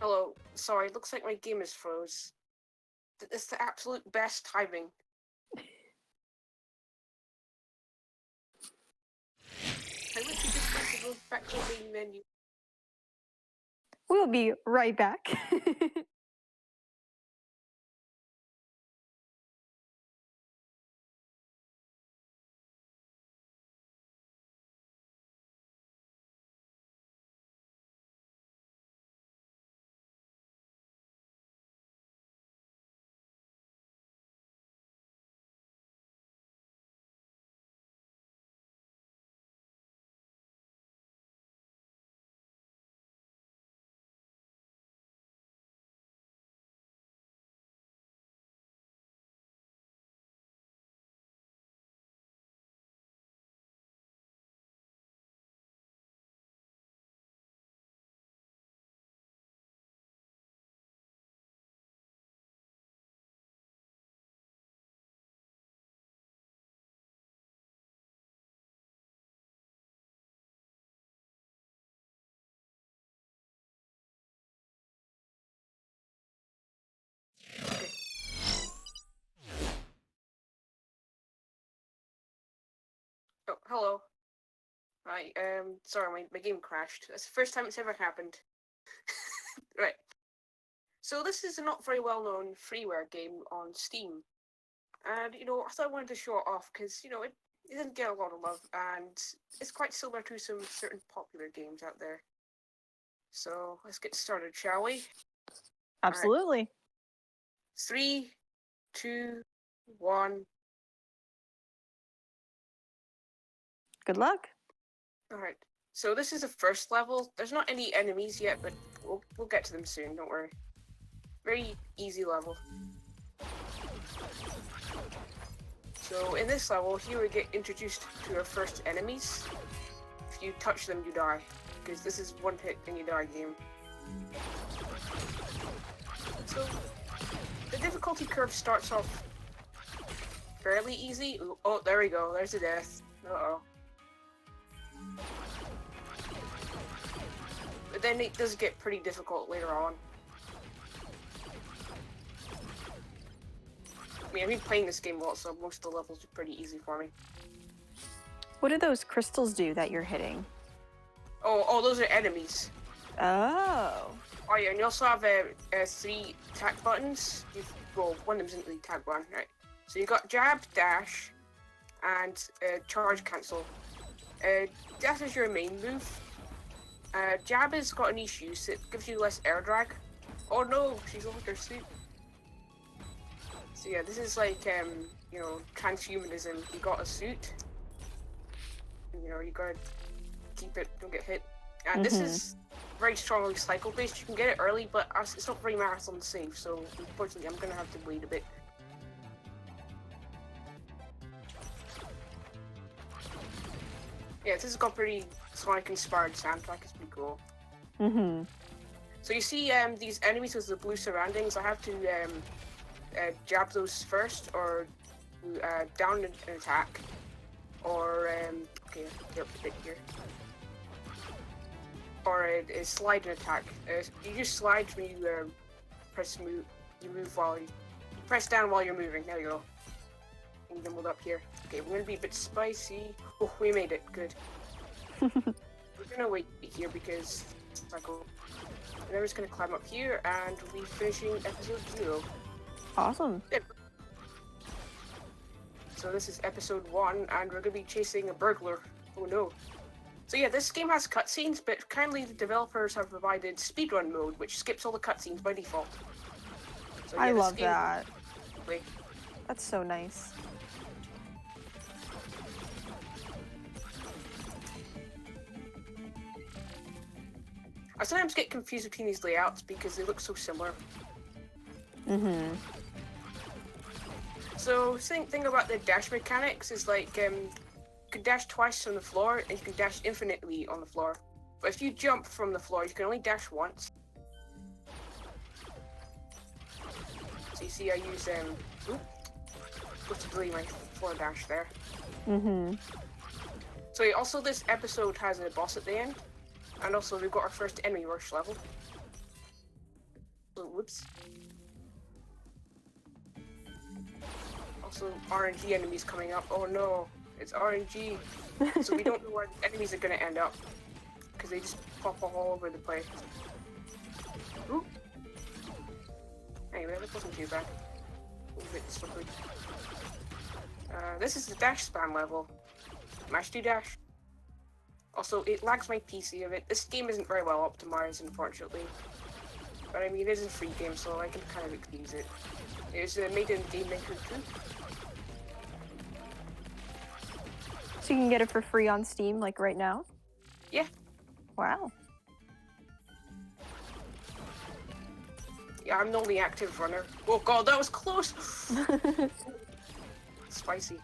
Hello. Sorry, looks like my game is froze. It's the absolute best timing. I literally just went to go back to the main menu. We'll be right back. Oh, hello. Right, sorry, my game crashed. That's the first time it's ever happened. Right. So this is a not very well-known freeware game on Steam. And, I thought I wanted to show it off because, it doesn't get a lot of love, and it's quite similar to some certain popular games out there. So, let's get started, shall we? Absolutely. Right. 3, 2, 1... Good luck. Alright, so this is the first level. There's not any enemies yet, but we'll get to them soon, don't worry. Very easy level. So in this level, here we get introduced to our first enemies. If you touch them, you die. Because this is one hit and you die game. So the difficulty curve starts off fairly easy. Ooh, oh, there we go. There's the death. Uh-oh. But then it does get pretty difficult later on. I mean, I've been playing this game a lot, so most of the levels are pretty easy for me. What do those crystals do that you're hitting? Oh, those are enemies. Oh. Oh yeah, and you also have 3 attack buttons. Well, one of them isn't the attack button, right? So you got jab, dash, and charge cancel. Dash is your main move. Jab has got an issue, so it gives you less air drag. Oh no, she's lost her suit. So yeah, this is like, transhumanism. You got a suit. You gotta keep it, don't get hit. And this is very strongly cycle-based. You can get it early, but it's not very marathon safe, so unfortunately I'm gonna have to wait a bit. Yeah, this has got pretty Sonic-inspired soundtrack. It's pretty cool. So you see these enemies with the blue surroundings. I have to jab those first, or down an attack, or okay, get up a bit here, or a slide an attack. You just slide when you press move. You move while you press down while you're moving. There you go. And then hold up here. Okay, we're gonna be a bit spicy. Oh, we made it. Good. We're gonna wait here because it's like, and then we're just gonna climb up here, and we'll be finishing episode 0. Awesome. Yep. So this is episode 1, and we're gonna be chasing a burglar. Oh no. So yeah, this game has cutscenes, but kindly the developers have provided speedrun mode, which skips all the cutscenes by default. So, yeah, I love that. Wait. That's so nice. I sometimes get confused between these layouts because they look so similar. So, thing about the dash mechanics is like, you can dash twice on the floor, and you can dash infinitely on the floor. But if you jump from the floor, you can only dash once. So you see I use, supposed to delete my floor dash there. So yeah, also this episode has a boss at the end. And also we've got our first enemy rush level. Also, whoops. Also, RNG enemies coming up. Oh no, it's RNG. So we don't know where the enemies are gonna end up. Because they just pop all over the place. Ooh. Anyway, that wasn't too bad. A little bit slippery. This is the dash spam level. Mash to dash. Also, it lags my PC a bit. This game isn't very well optimized, unfortunately. But I mean, it is a free game, so I can kind of excuse it. It was made in Game Maker 2. So you can get it for free on Steam, like right now? Yeah. Wow. Yeah, I'm the only active runner. Oh god, that was close! Spicy.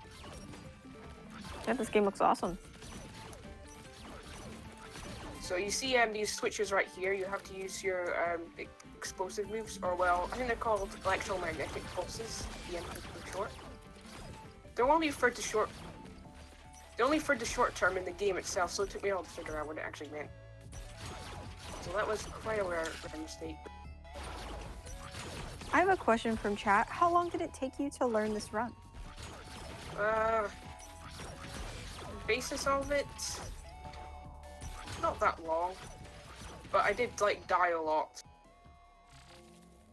Yeah, this game looks awesome. So you see these switches right here, you have to use your explosive moves, or well, I think they're called electromagnetic pulses, EMP for short. They're only for the short term in the game itself, so it took me a while to figure out what it actually meant. So that was quite a rare mistake. I have a question from chat. How long did it take you to learn this run? The basis of it, not that long, but I did like die a lot.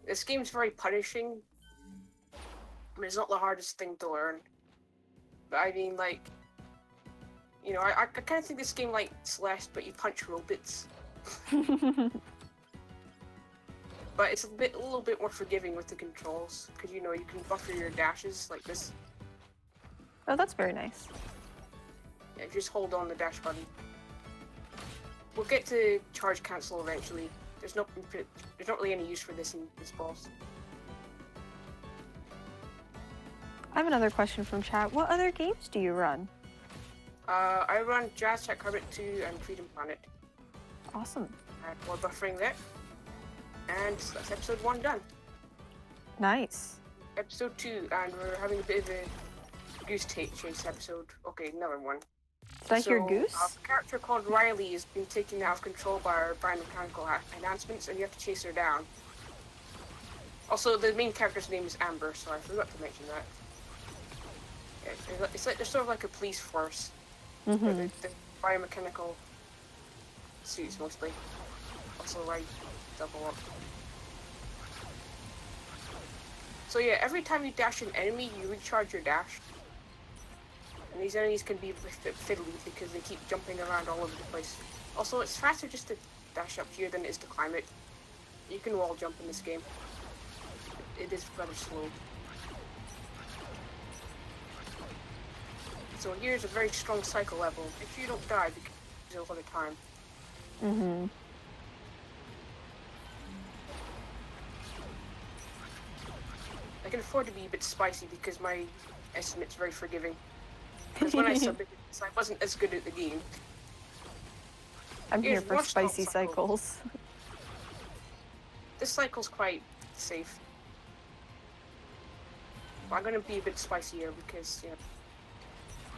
This game's very punishing. I mean, it's not the hardest thing to learn, but I mean, like, you know, I kind of think this game like Celeste, but you punch robots. But it's a little bit more forgiving with the controls, because you know you can buffer your dashes like this. Oh, that's very nice. Yeah, just hold on the dash button. We'll get to charge cancel eventually. There's not really any use for this in this boss. I have another question from chat. What other games do you run? I run Jazz Tech Carpet 2 and Freedom Planet. Awesome. And more buffering there. And that's episode 1 done. Nice. Episode 2, and we're having a bit of a goose chase episode. Okay, another one. Did I hear Goose? A character called Riley has been taken out of control by our biomechanical enhancements, and you have to chase her down. Also, the main character's name is Amber, so I forgot to mention that. Yeah, it's like they're sort of like a police force. Mm-hmm. The biomechanical suits mostly. Also, like double up. So yeah, every time you dash an enemy, you recharge your dash. And these enemies can be fiddly because they keep jumping around all over the place. Also, it's faster just to dash up here than it is to climb it. You can wall jump in this game. It is rather slow. So here's a very strong cycle level. Make sure you don't die because there's a lot of time. Mm-hmm. I can afford to be a bit spicy because my estimate's very forgiving. Because when I submitted this, I wasn't as good at the game. I'm here Here's for more spicy cycle. cycles. This cycle's quite safe. But I'm gonna be a bit spicier because, you know,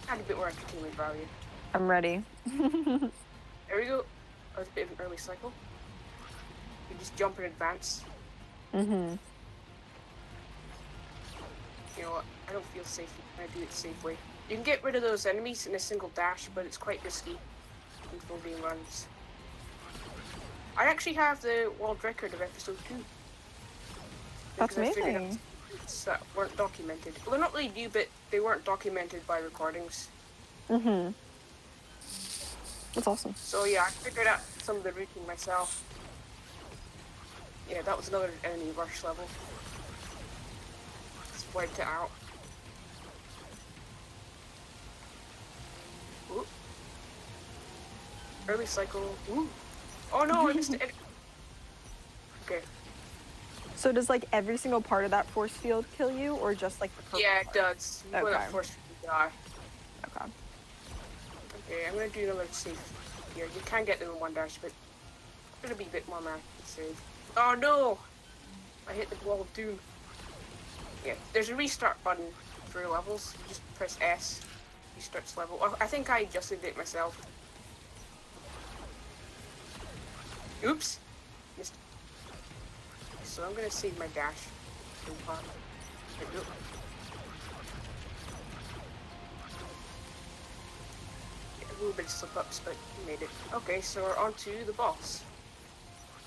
add a bit more entertainment value. I'm ready. There we go. That was a bit of an early cycle. You just jump in advance. Mm-hmm. You know what? I don't feel safe when I do it the safe way. You can get rid of those enemies in a single dash, but it's quite risky in full game runs. I actually have the world record of episode 2. That's because I figured out amazing. secrets that weren't documented. Well, they're not really new, but they weren't documented by recordings. Mm-hmm. That's awesome. So yeah, I figured out some of the routing myself. Yeah, that was another enemy rush level. Just wiped it out. Ooh. Early cycle. Ooh. Oh no, I missed it. Okay. So does like every single part of that force field kill you, or just like the purple Yeah, it part? does. You go Okay. that force you die. Okay. Okay, I'm gonna do another save here. You can get them in one dash, but it's gonna be a bit more math to save. Oh no! I hit the wall of doom. Yeah, there's a restart button for levels. You just press S, restarts level. Oh, I think I adjusted it myself. Oops! Missed. so I'm gonna save my dash. There we go. Yeah, a little bit of slip-ups, but we made it. Okay, so we're on to the boss.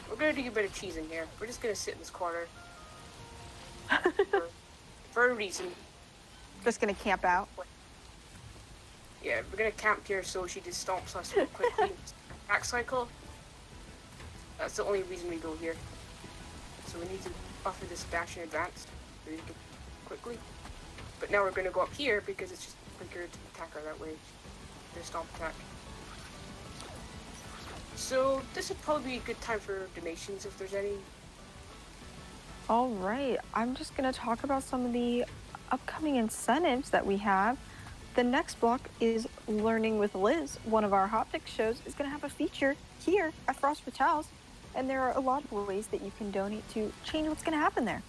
We're gonna do a bit of cheesing here. We're just gonna sit in this corner. for a reason. Just gonna camp out. Yeah, we're gonna camp here so she just stomps us real quickly. Attack cycle. That's the only reason we go here. So we need to buffer this dash in advance so we can quickly. But now we're gonna go up here because it's just quicker to attack her that way. The stomp attack. So this would probably be a good time for donations if there's any. All right, I'm just gonna talk about some of the upcoming incentives that we have. The next block is Learning with Liz. One of our Hot Fix shows is gonna have a feature here at Frost Fatales, and there are a lot of ways that you can donate to change what's gonna happen there.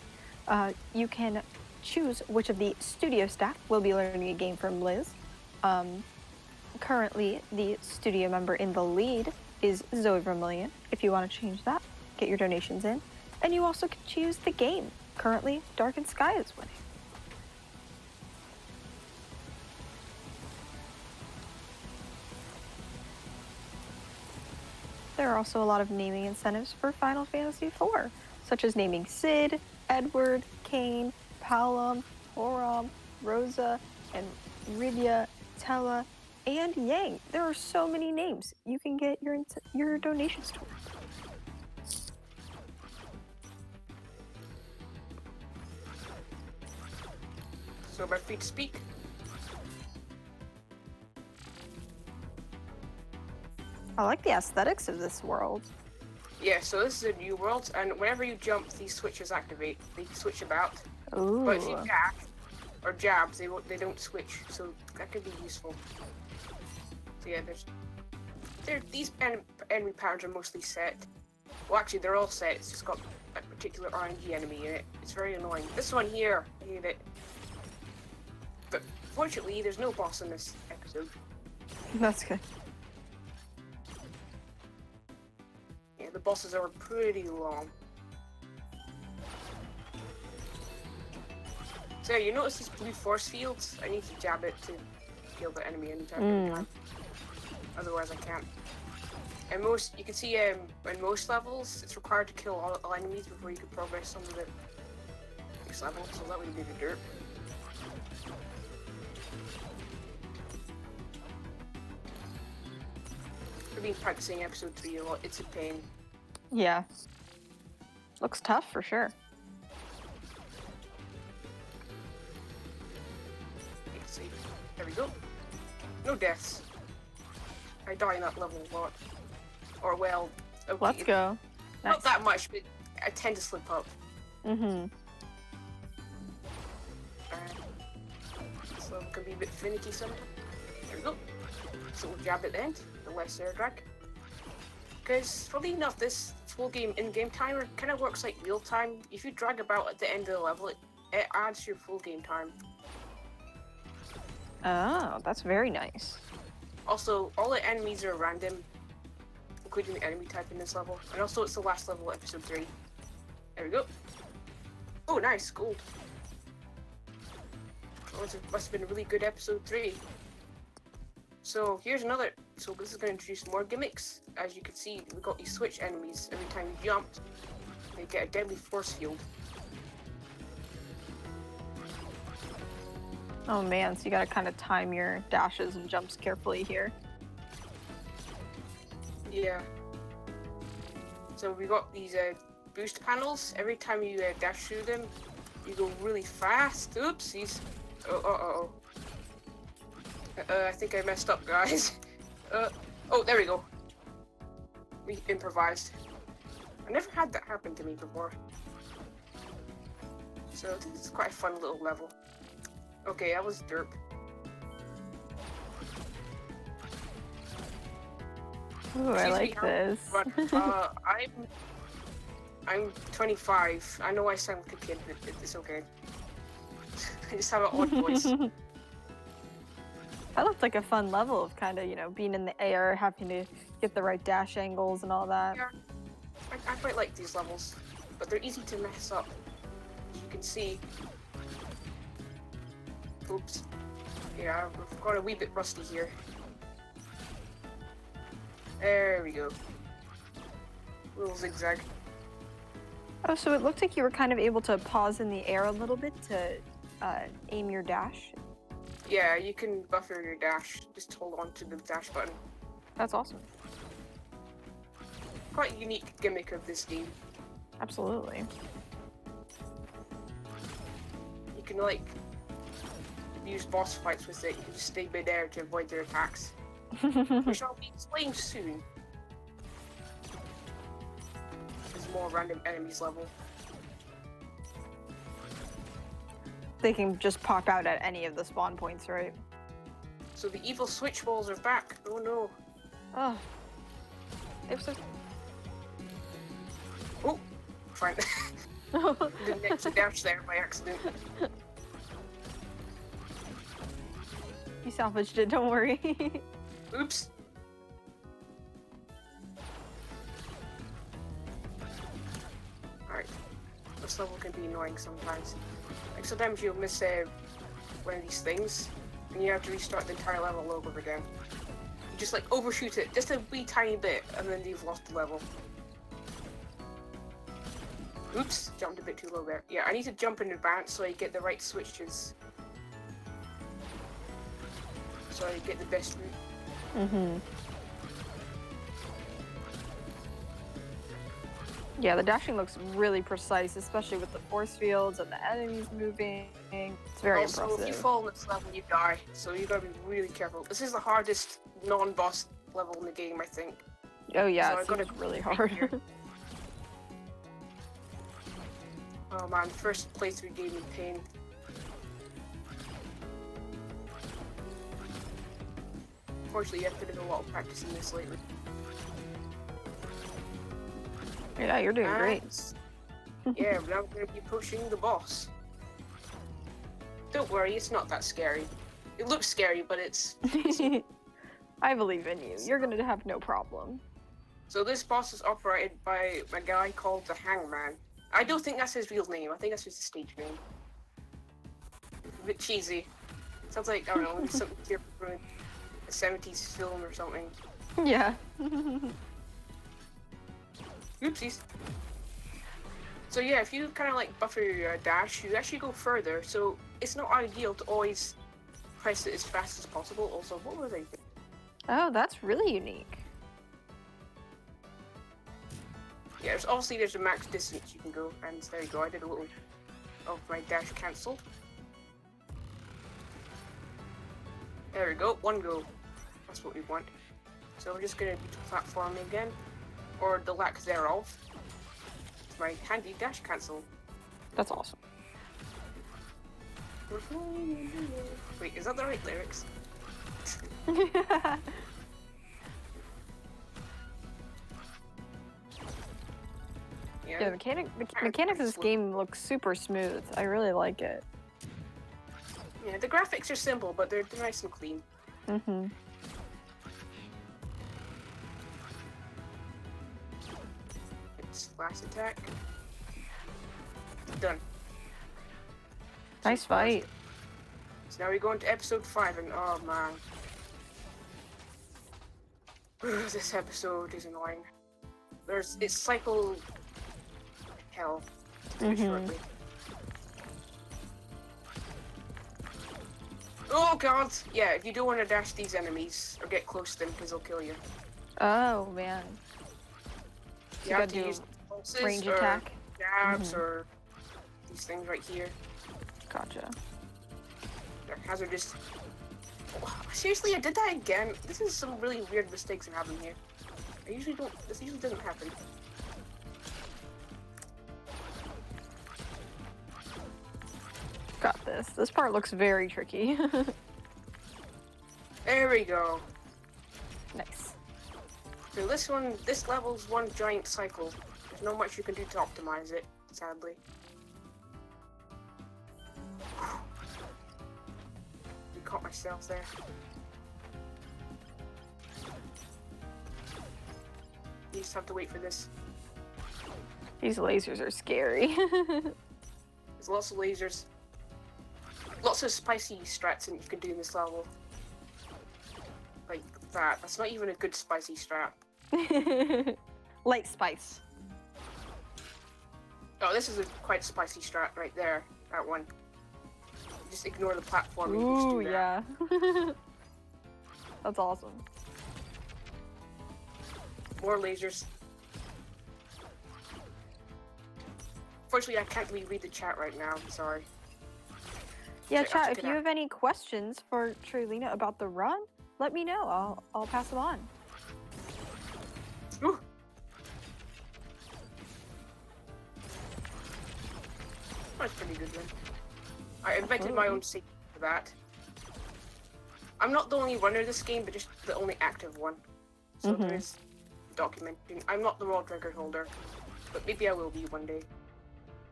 You can choose which of the studio staff will be learning a game from Liz. Currently, the studio member in the lead is Zoe Vermillion. If you want to change that, get your donations in. And you also can choose the game. Currently, Darkened Sky is winning. There are also a lot of naming incentives for Final Fantasy IV, such as naming Sid, Edward, Cain, Palom, Horam, Rosa, and Rivia, Tella, and Yang. There are so many names. You can get your donations towards. So am I free to speak? I like the aesthetics of this world. Yeah, so this is a new world, and whenever you jump, these switches activate. They switch about. Ooh. But if you dash or jab, they don't switch, so that could be useful. So yeah, these enemy patterns are mostly set. Well, actually, they're all set. It's just got a particular RNG enemy in it. It's very annoying. This one here, I hate it. But fortunately, there's no boss in this episode. That's good. Yeah, the bosses are pretty long. So you notice these blue force fields? I need to jab it to kill the enemy anytime. Otherwise I can't. And you can see in most levels, it's required to kill all enemies before you can progress onto the next level, so that would be the dirt. I've been practicing episode 3 a lot, it's a pain. Yeah. Looks tough for sure. Let's see. There we go. No deaths. I die in that level a lot. Or well, okay. Let's go. Nice. Not that much, but I tend to slip up. Mm-hmm. So it can be a bit finicky sometimes. There we go. So we'll jab at the end, the less air drag. Because, funny enough, this full game in-game timer kind of works like real time. If you drag about at the end of the level, it adds your full game time. Oh, that's very nice. Also, all the enemies are random, including the enemy type in this level. And also, it's the last level of episode 3. There we go. Oh, nice, gold. Oh, it must have been a really good episode 3. So here's another. So this is going to introduce more gimmicks. As you can see, we've got these switch enemies. Every time you jump, they get a deadly force field. Oh man, so you gotta kind of time your dashes and jumps carefully here. Yeah. So we got these boost panels. Every time you dash through them, you go really fast. Oopsies. Oh. I think I messed up, guys. Oh, there we go. We improvised. I never had that happen to me before. So this is quite a fun little level. Okay, that was derp. Ooh, I like this. But, I'm 25. I know I sound like a kid, but it's okay. I just have an odd voice. That looked like a fun level of kind of, being in the air, having to get the right dash angles and all that. Yeah, I quite like these levels. but they're easy to mess up. As you can see. Oops. Yeah, we've got a wee bit rusty here. There we go. Little zigzag. Oh, so it looked like you were kind of able to pause in the air a little bit to aim your dash. Yeah, you can buffer your dash. Just hold on to the dash button. That's awesome. Quite a unique gimmick of this game. Absolutely. You can, like, use boss fights with it. You can just stay mid-air to avoid their attacks. Which I'll be explaining soon. There's more random enemies level. They can just pop out at any of the spawn points, right? So the evil switch balls are back. Oh no. Oh. They're so... Oh, fine. Didn't exit dash there by accident. You salvaged it, don't worry. Oops. Alright. This level can be annoying sometimes. Like sometimes you'll miss one of these things, and you have to restart the entire level all over again. You just like overshoot it just a wee tiny bit, and then you've lost the level. Oops, jumped a bit too low there. Yeah, I need to jump in advance so I get the right switches. So I get the best route. Mm-hmm. Yeah, the dashing looks really precise, especially with the force fields and the enemies moving. It's very also, impressive. if you fall in this level, you die. So you gotta be really careful. This is the hardest non-boss level in the game, I think. Oh yeah, So it seems really hard. Oh man, first playthrough gave me pain. Unfortunately, I've put in a lot of practice in this lately. Yeah, you're doing great. Yeah, but now we're going to be approaching the boss. Don't worry, it's not that scary. It looks scary, but it's... I believe in you. You're gonna have no problem. So this boss is operated by a guy called the Hangman. I don't think that's his real name. I think that's just a stage name. A bit cheesy. Sounds like, I don't know, maybe something here from a 70s film or something. Yeah. Oopsies. So yeah, if you kind of like buffer your dash, you actually go further. So it's not ideal to always press it as fast as possible. Also, what were they? Oh, that's really unique. Yeah, there's a max distance you can go, and there you go. I did a little of my dash cancelled. There we go, one go. That's what we want. So we're just gonna do platforming again, or the lack thereof. It's my handy dash cancel. That's awesome. Wait, is that the right lyrics? Yeah, the mechanics of this game look super smooth. I really like it. Yeah, the graphics are simple, but they're nice and clean. Mm-hmm. It's last attack. Done. Nice fight. So now we go into episode 5, and oh man. This episode is annoying. It's cycle hell. Shortly. Oh god! Yeah, if you don't want to dash these enemies or get close to them, because they'll kill you. Oh man. You have to use pulses range or attack, jabs or these things right here. Gotcha. They're hazardous. Oh, seriously, I did that again. This is some really weird mistakes that happen here. This usually doesn't happen. Got this. This part looks very tricky. There we go. Nice. So this level's one giant cycle. There's not much you can do to optimize it, sadly. I caught myself there. You just have to wait for this. These lasers are scary. There's lots of lasers. Lots of spicy strats that you can do in this level. Like that. That's not even a good spicy strat. Light spice. Oh, this is a quite spicy strat right there. That one. Just ignore the platform. Ooh, yeah. That's awesome. More lasers. Fortunately, I can't really read the chat right now. I'm sorry. Yeah, I'll chat, check if it you out. have any questions for TreyLina about the run, let me know. I'll pass them on. Ooh. That's pretty good then. I invented my own save for that. I'm not the only runner of this game, but just the only active one. So there is documenting. I'm not the world record holder, but maybe I will be one day.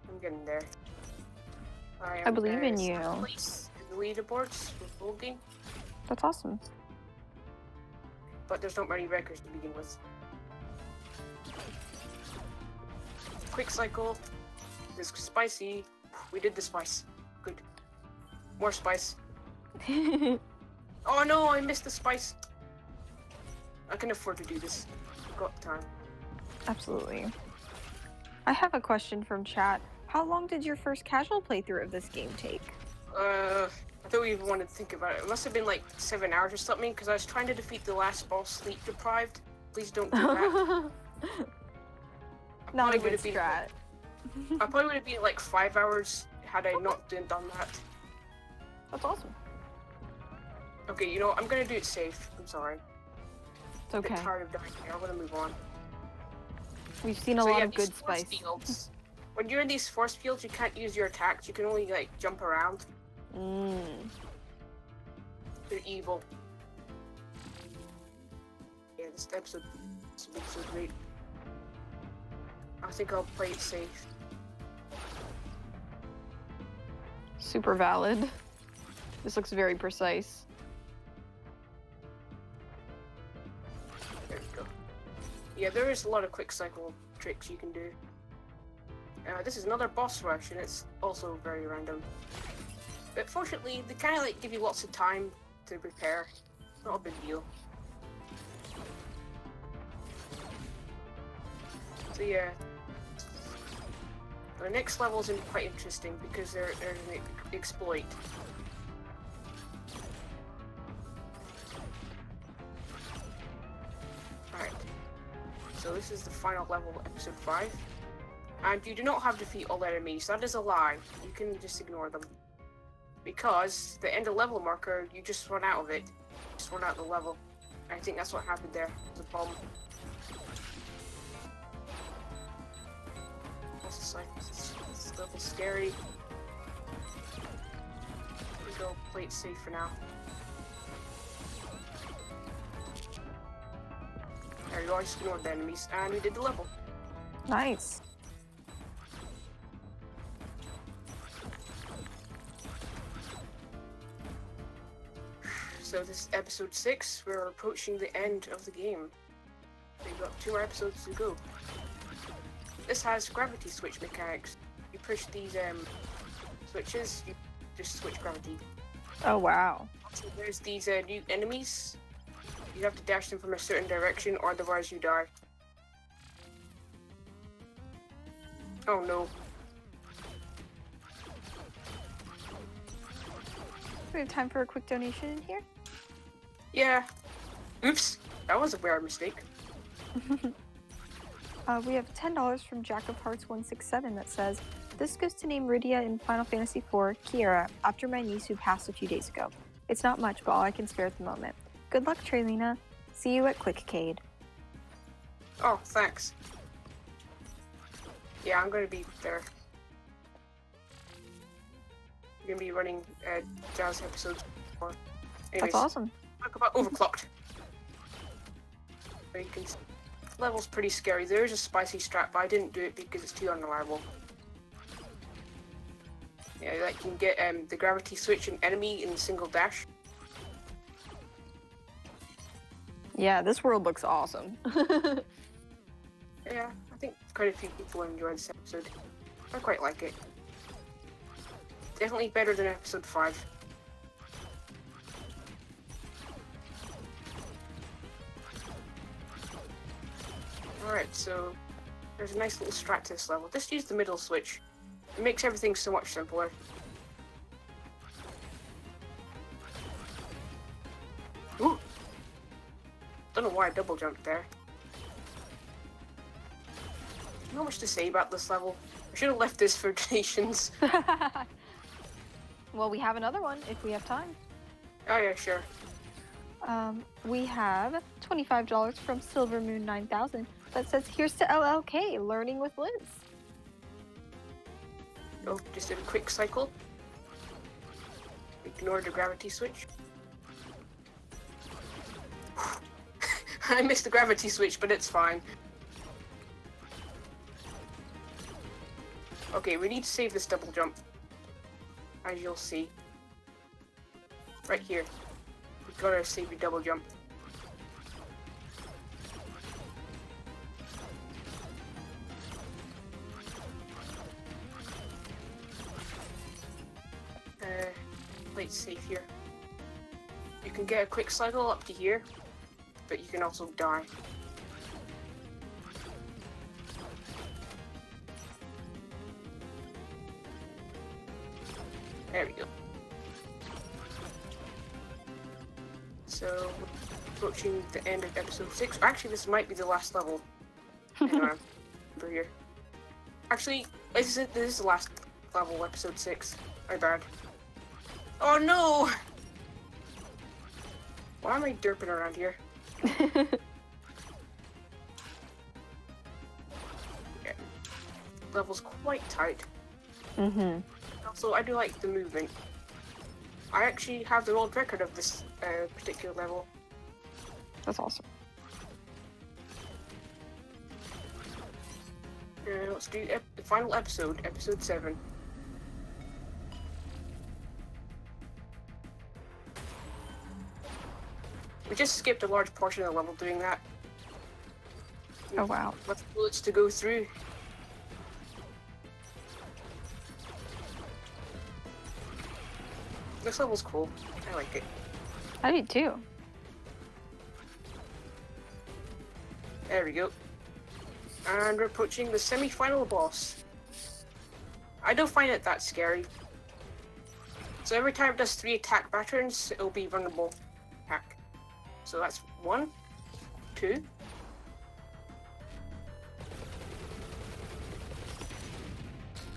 I'm getting there. I believe in you. Place in the leaderboards with full game, That's awesome. but there's not many records to begin with. Quick cycle. This spicy. We did the spice. Good. More spice. Oh no, I missed the spice. I can afford to do this. Got time. Absolutely. I have a question from chat. How long did your first casual playthrough of this game take? I don't even want to think about it. It must have been like 7 hours or something, because I was trying to defeat the last boss sleep deprived. Please don't do that. Not a Probably good would've been- strat. I probably would have been like 5 hours had I not done that. That's awesome. Okay, you know, I'm gonna do it safe. I'm sorry. It's I'm a bit okay. tired of dying here. I'm gonna move on. We've seen a So lot yeah, of these good force spice. fields. When you're in these force fields, you can't use your attacks. You can only like jump around. They're evil. Yeah, this episode is so great. I think I'll play it safe. Super valid. This looks very precise. There we go. Yeah, there is a lot of quick cycle tricks you can do. This is another boss rush, and it's also very random. But fortunately, they kind of like give you lots of time to prepare. Not a big deal. So yeah, the next level is quite interesting because there's an exploit. Alright, so this is the final level, episode 5. And you do not have to defeat all enemies. That is a lie. You can just ignore them. Because the end of level marker, you just run out of it. Just run out of the level. I think that's what happened there. The bomb. This level's scary. We go play it safe for now. There you go, I just ignored the enemies, and we did the level. Nice. So this is episode 6, we're approaching the end of the game. We've got 2 more episodes to go. This has gravity switch mechanics. You push these switches, you just switch gravity. Oh, wow. So there's these new enemies. You have to dash them from a certain direction, or otherwise you die. Oh no. We have time for a quick donation in here. Yeah. Oops. That was a rare mistake. We have $10 from Jack of Hearts 167 that says, "This goes to name Rydia in Final Fantasy IV, Kiera, after my niece who passed a few days ago. It's not much, but all I can spare at the moment. Good luck, TreyLina. See you at Quickcade." Oh, thanks. Yeah, I'm gonna be there. I'm gonna be running Jazz episodes before. Anyways, That's awesome. talk about Overclocked. Where you can see. Level's pretty scary. There is a spicy strat, but I didn't do it because it's too unreliable. Yeah, like you can get the gravity switch an enemy in a single dash. Yeah, this world looks awesome. Yeah, I think quite a few people enjoyed this episode. I quite like it. Definitely better than episode 5. Alright, so there's a nice little strat to this level. Just use the middle switch. It makes everything so much simpler. Ooh! Don't know why I double jumped there. Not much to say about this level. I should have left this for donations. Well, we have another one if we have time. Oh yeah, sure. We have $25 from Silver Moon 9000 that says, "Here's to LLK, learning with Liz." Oh, just did a quick cycle. Ignore the gravity switch. I missed the gravity switch, but it's fine. Okay, we need to save this double jump. As you'll see. Right here. We've got to save the double jump. Play it safe here. You can get a quick cycle up to here, but you can also die. There we go. So, approaching the end of episode 6. Actually, this might be the last level. Hang on. Over here. Actually, this is the last level, episode 6. My bad. Oh no! Why am I derping around here? Yeah. Level's quite tight. Mm-hmm. Also, I do like the movement. I actually have the world record of this particular level. That's awesome. Let's do the final episode, episode 7. We just skipped a large portion of the level doing that. Oh wow. Lots of bullets to go through. This level's cool. I like it. I do too. There we go. And we're approaching the semi-final boss. I don't find it that scary. So every time it does 3 attack patterns, it'll be vulnerable attack. So that's 1, 2,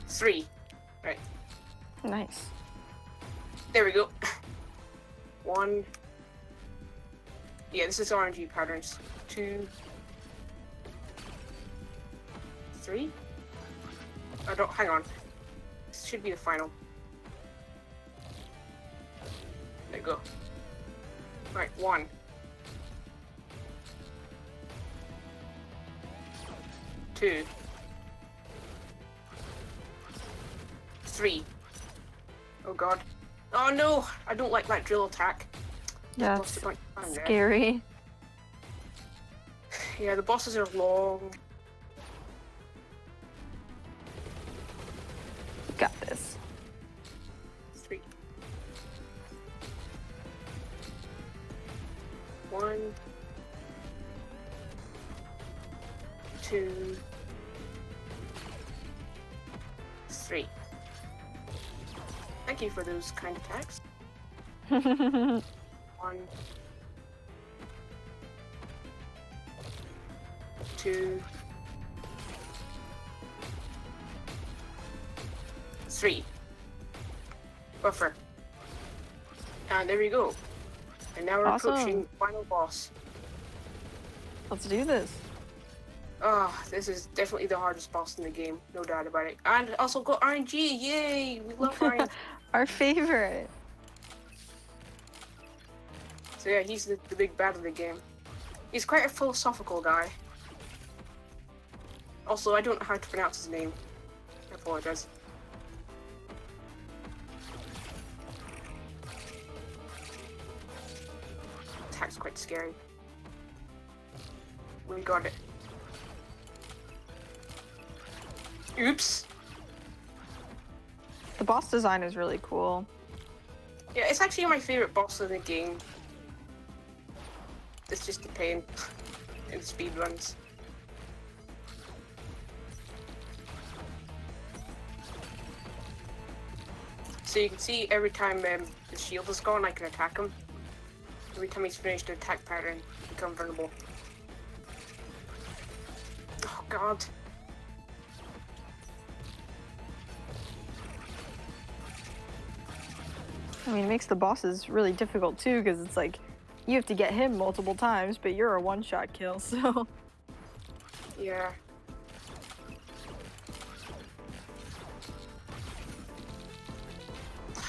3. Right. Nice. There we go. 1. Yeah, this is RNG patterns. 2, 3. I don't. Hang on. This should be the final. There you go. Right, 1. 2. 3. Oh god. Oh no! I don't like that drill attack. Yeah, Lost a bunch of time there. scary. Yeah, the bosses are long. You got this. 3. 1. 2. 3. Thank you for those kind attacks. 1. 2. 3. Buffer. And there we go. And now we're Awesome. approaching final boss. Let's do this. Ah, this is definitely the hardest boss in the game, no doubt about it. And also got RNG, yay! We love RNG. Our favorite. So yeah, he's the big bad of the game. He's quite a philosophical guy. Also, I don't know how to pronounce his name. I apologize. Attack's quite scary. We got it. Oops. The boss design is really cool. Yeah, it's actually my favorite boss in the game. It's just a pain in speedruns. So you can see every time the shield is gone, I can attack him. Every time he's finished the attack pattern, I become vulnerable. Oh god. I mean, it makes the bosses really difficult too, because it's like you have to get him multiple times, but you're a one-shot kill, so. Yeah.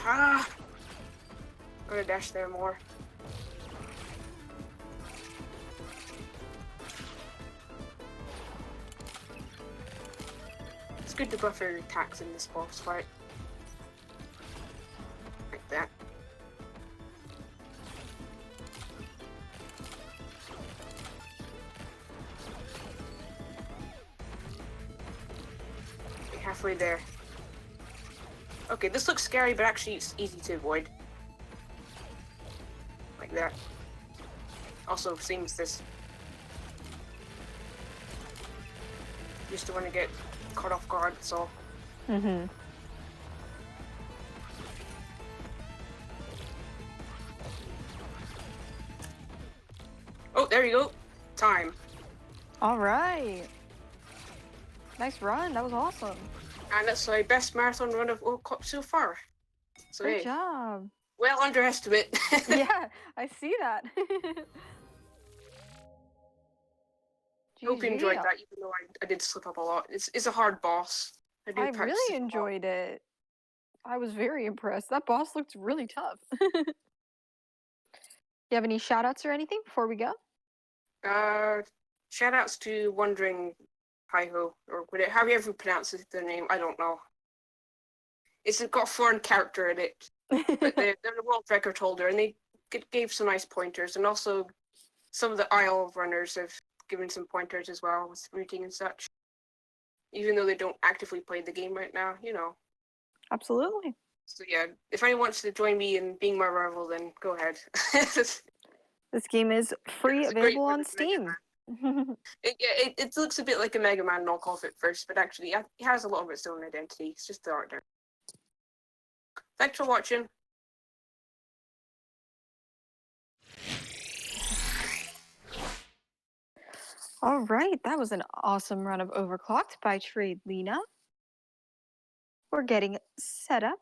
Ah! Gotta dash there more. It's good to buffer your attacks in this boss fight. Like that. Halfway there. Okay, this looks scary, but actually it's easy to avoid. Like that. Also, seems this. Just don't want to get caught off guard, so. Mm-hmm. Oh, there you go. Time. All right. Nice run. That was awesome. And that's my best marathon run of Overclocked so far. So, Great hey, job. well underestimate. Yeah, I see that. Hope you enjoyed GG. that, even though I did slip up a lot. It's a hard boss. I do I practice really it a lot. enjoyed it. I was very impressed. That boss looked really tough. You have any shout outs or anything before we go? Shout outs to Wandering Hi-Ho, or whatever, however you pronounce their name, I don't know. It's got a foreign character in it, but they're the world record holder, and they gave some nice pointers, and also some of the Isle runners have given some pointers as well with routing and such. Even though they don't actively play the game right now, you know. Absolutely. So yeah, if anyone wants to join me in being my rival, then go ahead. This game is free, It's a great available one on with Mega Steam. Man. It looks a bit like a Mega Man knockoff at first, but actually it has a lot of its own identity. It's just the art there. Thanks for watching. All right, that was an awesome run of Overclocked by TreyLina. We're getting set up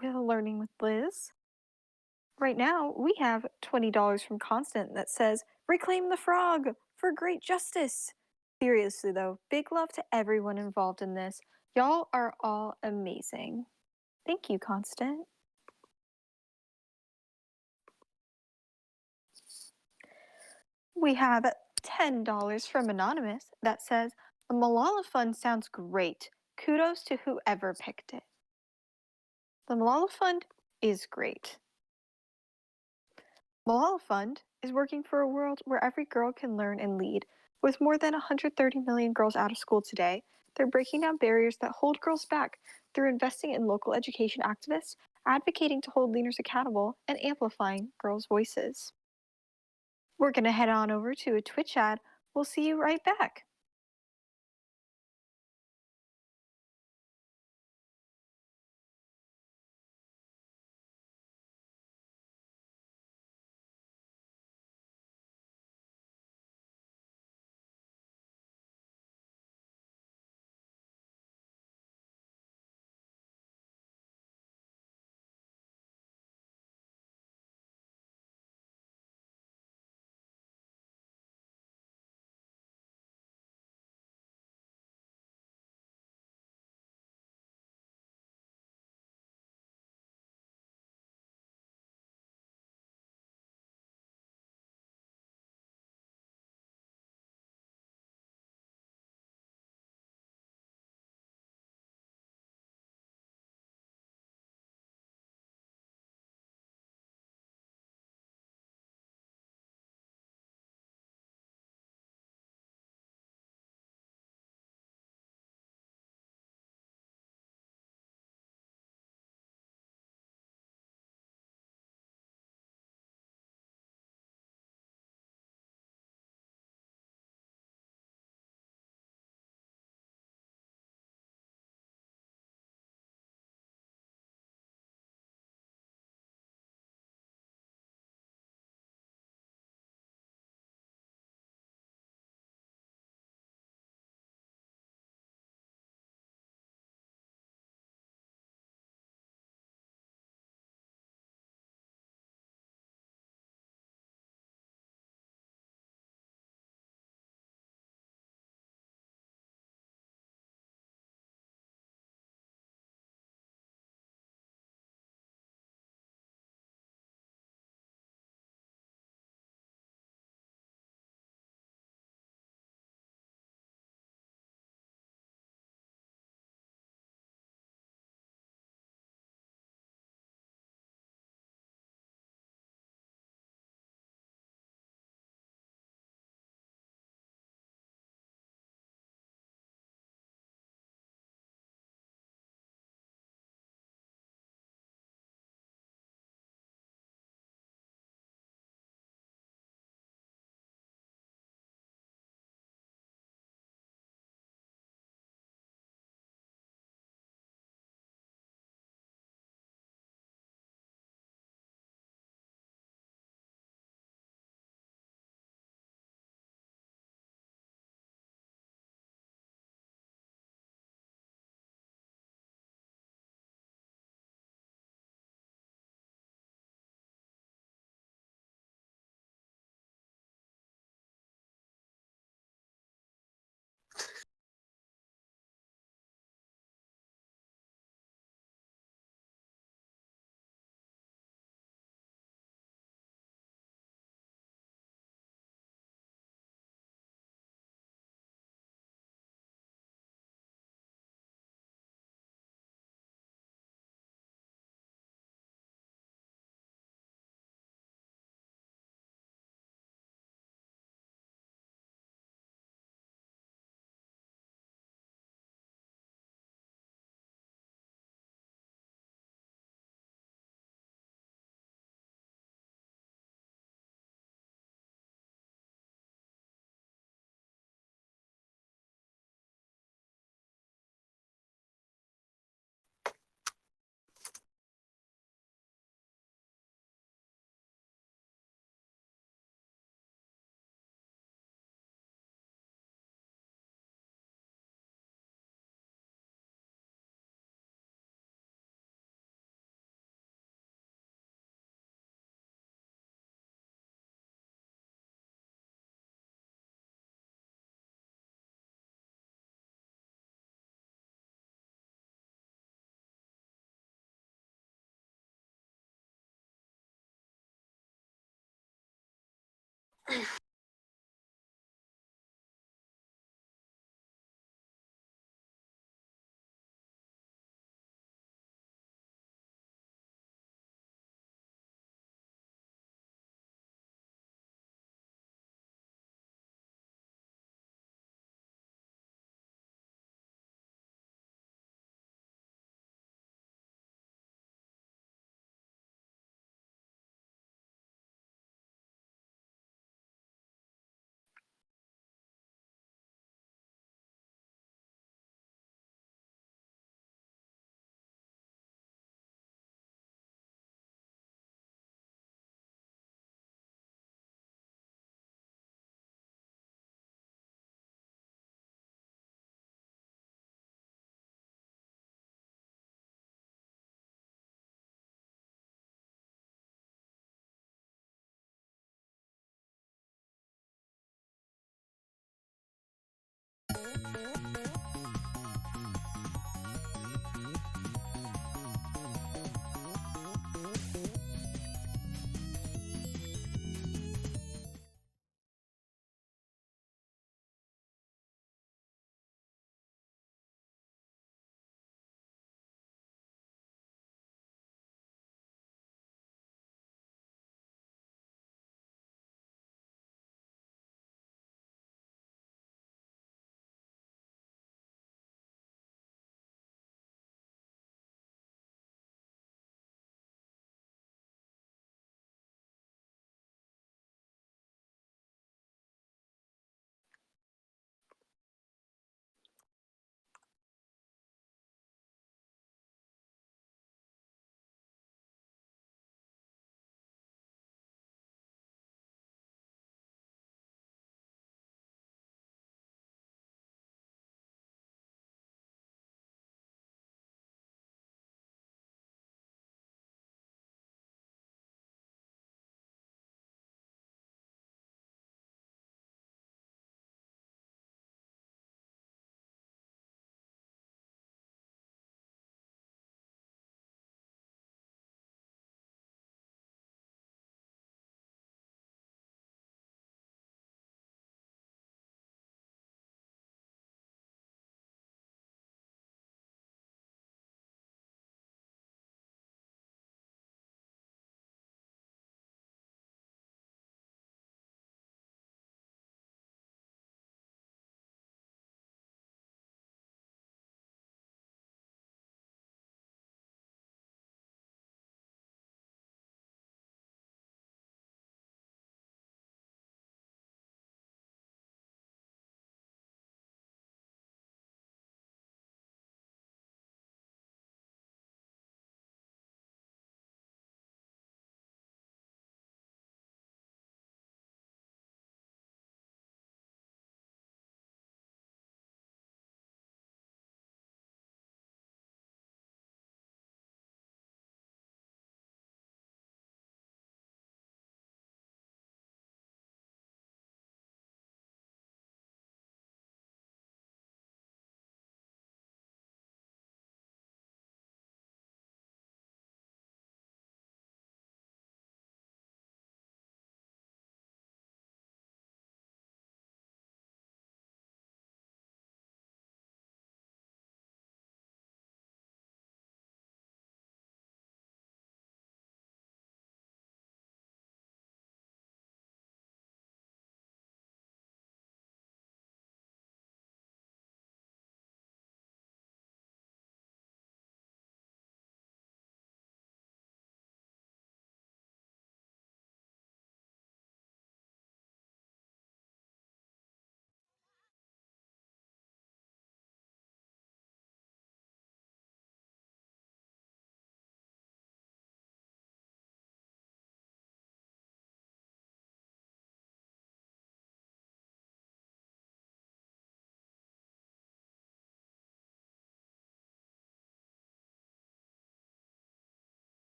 with Learning with Liz. Right now, we have $20 from Constant that says, "Reclaim the frog for great justice." Seriously, though, big love to everyone involved in this. Y'all are all amazing. Thank you, Constant. We have $10 from Anonymous that says, "The Malala Fund sounds great. Kudos to whoever picked it." The Malala Fund is great. Malala Fund is working for a world where every girl can learn and lead. With more than 130 million girls out of school today, they're breaking down barriers that hold girls back through investing in local education activists, advocating to hold leaders accountable, and amplifying girls' voices. We're going to head on over to a Twitch ad. We'll see you right back.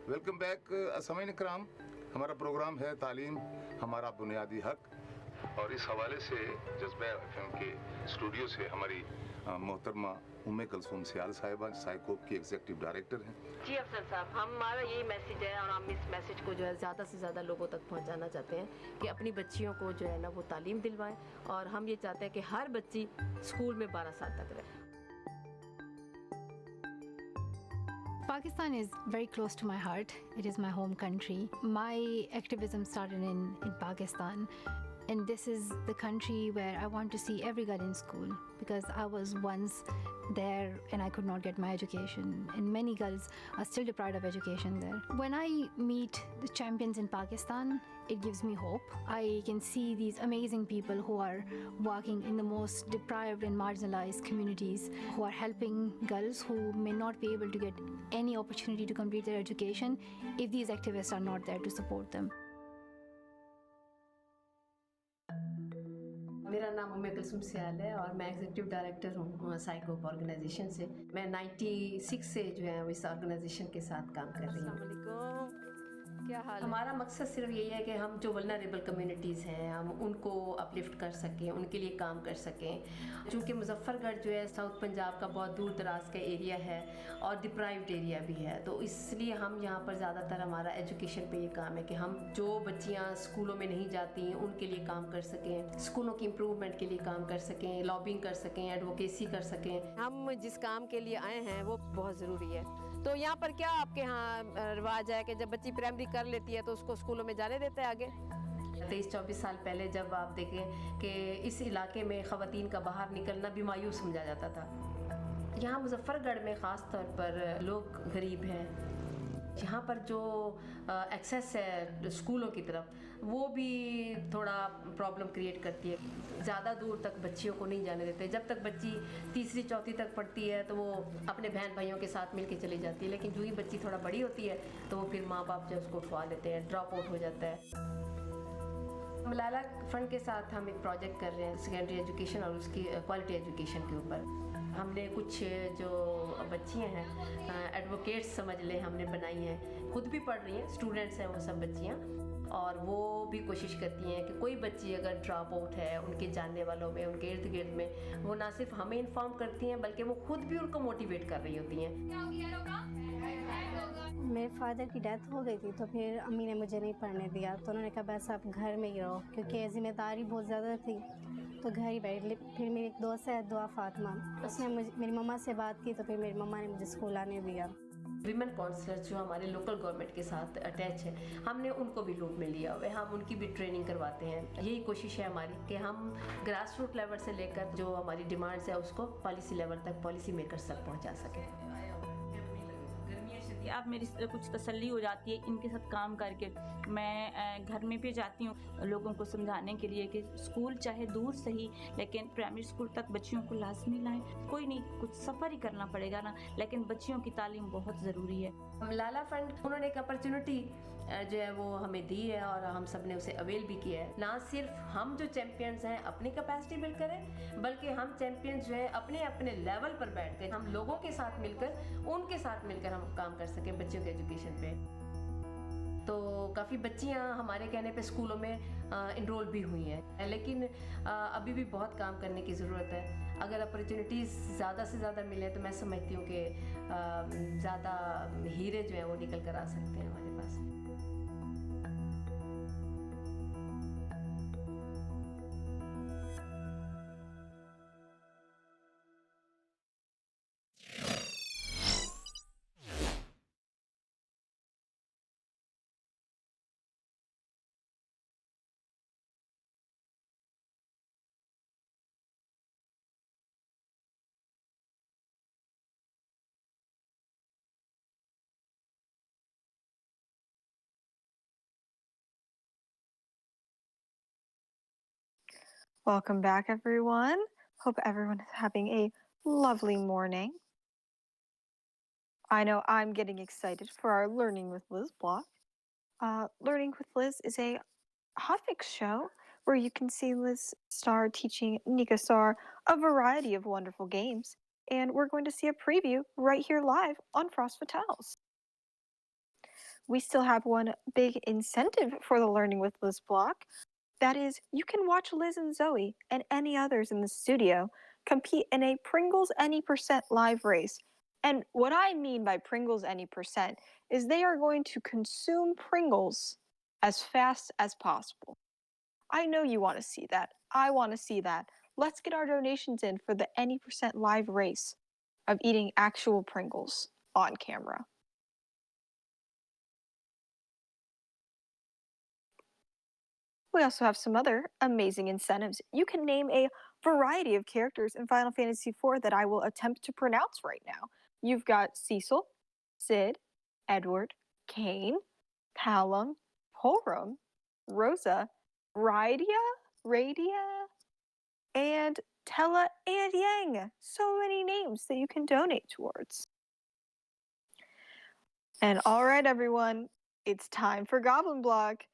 Welcome back Asmeen Ikram. हमारा programme है तालीम हमारा बुनियादी हक, और इस हवाले से जज्बा एफएम के स्टूडियो से हमारी मोहतरमा उम्मे कुलसूम सियाल साहिबा साइकोप की एग्जीक्यूटिव डायरेक्टर हैं। जी अफसर साहब, हमारा यही मैसेज है और हम इस मैसेज को जो है ज़्यादा से ज़्यादा लोगों तक पहुंचाना चाहते हैं कि अपनी बच्चियों को जो है ना वो तालीम दिलवाएं, और हम ये चाहते हैं कि हर बच्ची स्कूल में 12 साल तक रहे। Pakistan is very close to my heart. It is my home country. My activism started in Pakistan, and this is the country where I want to see every girl in school, because I was once there and I could not get my education, and many girls are still deprived of education there. When I meet the champions in Pakistan, it gives me hope. I can see these amazing people who are working in the most deprived and marginalized communities, who are helping girls who may not be able to get any opportunity to complete their education if these activists are not there to support them. मेरा नाम उम्मे कुलसूम सियाल है और मैं executive director हूँ साइकोप organisation से। मैं 96 से जो है इस ऑर्गेनाइजेशन के साथ काम कर रही हूँ। क्या हाल है? हमारा मकसद सिर्फ यही है कि हम जो वल्नरेबल कम्युनिटीज़ हैं हम उनको अपलिफ्ट कर सकें, उनके लिए काम कर सकें। चूँकि मुजफ्फरगढ़ जो है साउथ पंजाब का बहुत दूर दराज का एरिया है और डिप्राइव्ड एरिया भी है, तो इसलिए हम यहाँ पर ज़्यादातर हमारा एजुकेशन पे ये काम है कि हम जो बच्चियाँ स्कूलों में नहीं जाती उनके लिए काम कर सकें, स्कूलों की इम्प्रूवमेंट के लिए काम कर सकें, लॉबिंग कर सकें, एडवोकेसी कर सकें। हम जिस काम के लिए आए हैं वो बहुत ज़रूरी है। तो यहाँ पर क्या आपके यहाँ रिवाज है कि जब बच्ची प्राइमरी कर लेती है तो उसको स्कूलों में जाने देते हैं आगे? 23-24 साल पहले जब आप देखें कि इस इलाके में ख़वातीन का बाहर निकलना भी मायूस समझा जाता था। यहाँ मुजफ्फरगढ़ में ख़ास तौर पर लोग गरीब हैं, यहाँ पर जो एक्सेस है स्कूलों की तरफ वो भी थोड़ा प्रॉब्लम क्रिएट करती है। ज़्यादा दूर तक बच्चियों को नहीं जाने देते। जब तक बच्ची तीसरी चौथी तक पढ़ती है तो वो अपने बहन भाइयों के साथ मिल के चली जाती है, लेकिन जो ही बच्ची थोड़ा बड़ी होती है तो वो फिर माँ बाप जो उसको उठवा लेते हैं, ड्रॉप आउट हो जाता है। मलाला फंड के साथ हम एक प्रोजेक्ट कर रहे हैं सेकेंडरी एजुकेशन और उसकी क्वालिटी एजुकेशन के ऊपर। हमने कुछ जो बच्चियां हैं एडवोकेट्स समझ लें हमने बनाई हैं, खुद भी पढ़ रही हैं, स्टूडेंट्स हैं वो सब बच्चियां, और वो भी कोशिश करती हैं कि कोई बच्ची अगर ड्रॉप आउट है उनके जानने वालों में, उनके इर्द गिर्द में, वो ना सिर्फ हमें इन्फॉर्म करती हैं बल्कि वो खुद भी उनको मोटिवेट कर रही होती हैं। मेरे फादर की डेथ हो गई थी तो फिर अम्मी ने मुझे नहीं पढ़ने दिया, तो उन्होंने कहा बस आप घर में ही रहो, क्योंकि ज़िम्मेदारी बहुत ज़्यादा थी तो घर ही बैठ। फिर मेरी एक दोस्त है दुआ फातिमा, उसने मेरी मम्मा से बात की तो फिर मेरी मम्मा ने मुझे स्कूल आने दिया। विमेन काउंसलर जो हमारे लोकल गवर्नमेंट के साथ अटैच है, हमने उनको भी लूप में लिया हुआ है, हम उनकी भी ट्रेनिंग करवाते हैं। यही कोशिश है हमारी कि हम ग्रास रूट लेवल से लेकर जो हमारी डिमांड्स है उसको पॉलिसी लेवल तक पॉलिसी मेकर्स तक पहुंचा सकें। अब मेरी कुछ तसल्ली हो जाती है इनके साथ काम करके। मैं घर में भी जाती हूँ लोगों को समझाने के लिए कि स्कूल चाहे दूर सही लेकिन प्राइमरी स्कूल तक बच्चियों को लाजमी लाएं। कोई नहीं, कुछ सफ़र ही करना पड़ेगा ना, लेकिन बच्चियों की तालीम बहुत ज़रूरी है। लाला फंड उन्होंने एक अपॉर्चुनिटी जो है वो हमें दी है और हम सब ने उसे अवेल भी किया है। ना सिर्फ हम जो चैंपियंस हैं अपनी कैपेसिटी बिल्ड करें, बल्कि हम चैंपियंस जो है अपने अपने लेवल पर बैठ के हम लोगों के साथ मिलकर, उनके साथ मिलकर हम काम कर सकें बच्चों के एजुकेशन पे। तो काफ़ी बच्चियां हमारे कहने पे स्कूलों में इनरोल भी हुई हैं, लेकिन अभी भी बहुत काम करने की ज़रूरत है। अगर अपॉर्चुनिटीज़ ज़्यादा से ज़्यादा मिले तो मैं समझती हूँ कि ज़्यादा हीरे जो हैं वो निकल कर आ सकते हैं हमारे पास। Welcome back, everyone. Hope everyone is having a lovely morning. I know I'm getting excited for our Learning with Liz block. Learning with Liz is a hotfix show where you can see Liz Star teaching Nika Star a variety of wonderful games, and we're going to see a preview right here live on Frost Fatales. we still have one big incentive for the Learning with Liz block. That is, you can watch Liz and Zoe and any others in the studio compete in a Pringles Any Percent live race. And what I mean by Pringles Any Percent is they are going to consume Pringles as fast as possible. I know you want to see that. I want to see that. Let's get our donations in for the Any Percent live race of eating actual Pringles on camera. We also have some other amazing incentives. You can name a variety of characters in Final Fantasy IV that I will attempt to pronounce right now. You've got Cecil, Sid, Edward, Cain, Palom, Horum, Rosa, Radia, and Tella and Yang. So many names that you can donate towards. And all right, everyone, it's time for Goblin Block.